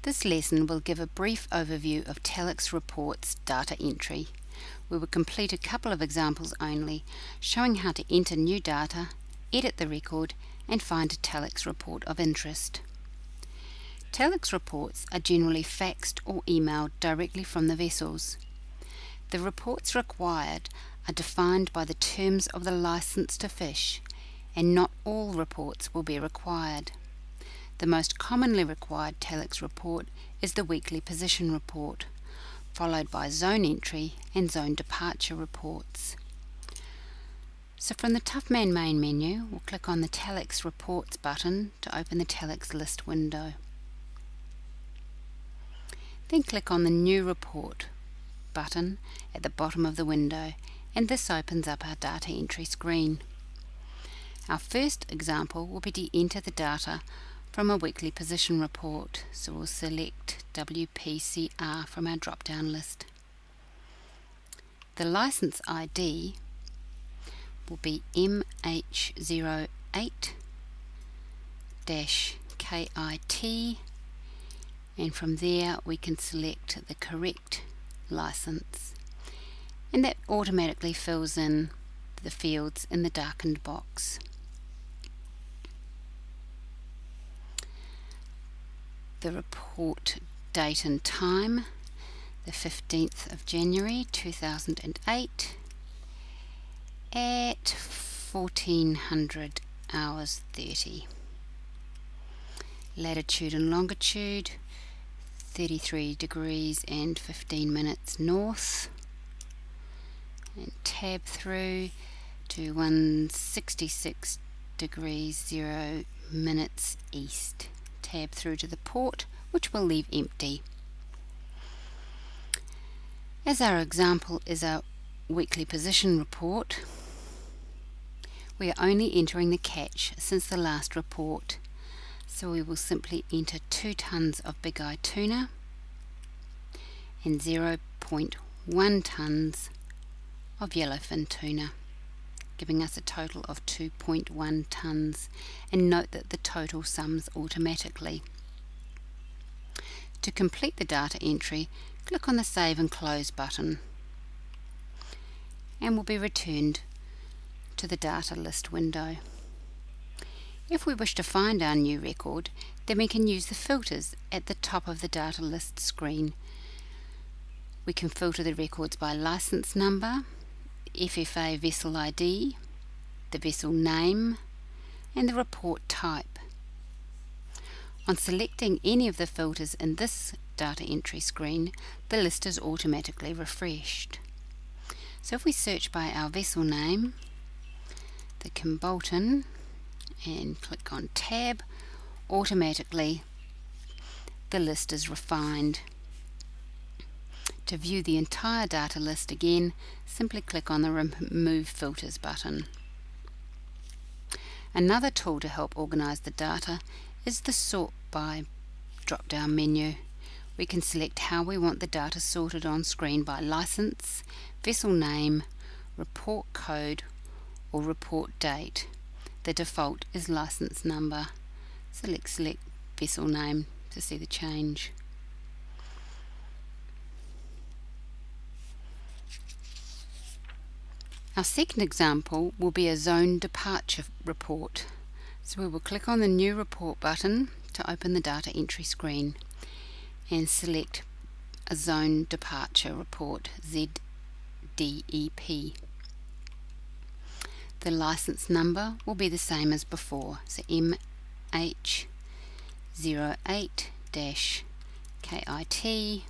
This lesson will give a brief overview of telex reports data entry. We will complete a couple of examples only, showing how to enter new data, edit the record, and find a telex report of interest. Telex reports are generally faxed or emailed directly from the vessels. The reports required are defined by the terms of the license to fish, and not all reports will be required. The most commonly required telex report is the weekly position report, followed by zone entry and zone departure reports. So from the Toughman main menu, we'll click on the telex reports button to open the telex list window. Then click on the new report button at the bottom of the window, and this opens up our data entry screen. Our first example will be to enter the data from a weekly position report, so we'll select WPCR from our drop-down list. The license ID will be MH08-KIT, and from there we can select the correct license, and that automatically fills in the fields in the darkened box. The report date and time, the 15th of January 2008 at 1400 hours 30. Latitude and longitude 33 degrees and 15 minutes north, and tab through to 166 degrees 0 minutes east. Tab through to the port, which we'll leave empty. As our example is our weekly position report, we are only entering the catch since the last report, so we will simply enter 2 tons of big eye tuna and 0.1 tons of yellowfin tuna, giving us a total of 2.1 tons, and note that the total sums automatically. To complete the data entry, click on the Save and Close button, and we'll be returned to the data list window. If we wish to find our new record, then we can use the filters at the top of the data list screen. We can filter the records by license number, FFA vessel ID, the vessel name, and the report type. On selecting any of the filters in this data entry screen, the list is automatically refreshed. So if we search by our vessel name, the Kimbolton, and click on Tab, automatically the list is refined. To view the entire data list again, simply click on the Remove Filters button. Another tool to help organize the data is the Sort By drop-down menu. We can select how we want the data sorted on screen by license, vessel name, report code, or report date. The default is license number. Select vessel name to see the change. Our second example will be a zone departure report. So we will click on the New Report button to open the data entry screen and select a zone departure report, ZDEP. The license number will be the same as before, so MH08-KIT,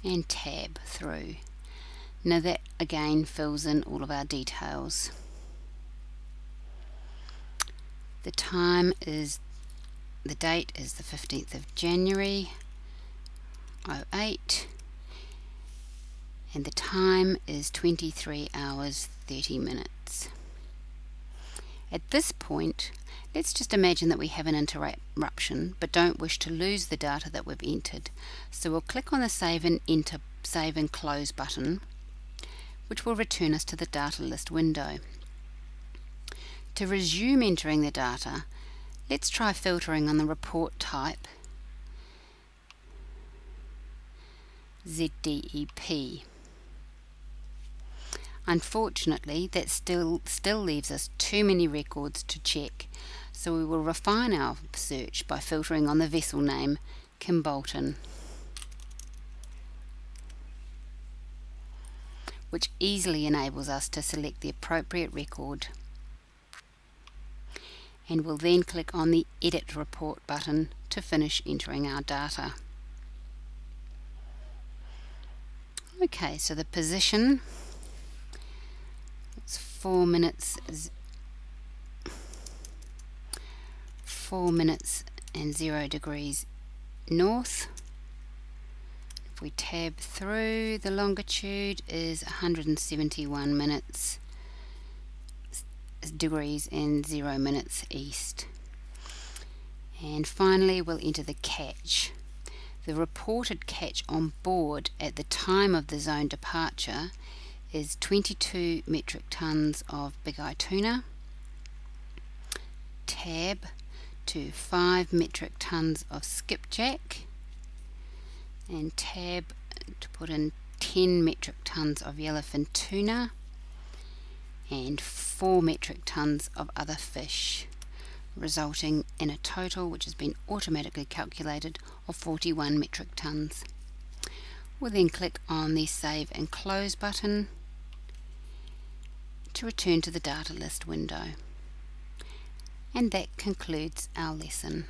and tab through. Now that again fills in all of our details. The date is the 15th of January 08, and the time is 23 hours 30 minutes. At this point, let's just imagine that we have an interruption but don't wish to lose the data that we've entered. So we'll click on the Save and Close button, which will return us to the data list window. To resume entering the data, let's try filtering on the report type ZDEP. Unfortunately, that still leaves us too many records to check, so we will refine our search by filtering on the vessel name, Kimbolton, which easily enables us to select the appropriate record. And we'll then click on the Edit Report button to finish entering our data. Okay, so the position, it's 4 minutes and 0 degrees north. If we tab through, the longitude is 171 degrees and 0 minutes east. And finally we'll enter the catch. The reported catch on board at the time of the zone departure is 22 metric tonnes of big eye tuna. Tab to 5 metric tonnes of skipjack, and tab to put in 10 metric tonnes of yellowfin tuna and 4 metric tonnes of other fish, resulting in a total which has been automatically calculated of 41 metric tonnes. We'll then click on the Save and Close button to return to the data list window. And that concludes our lesson.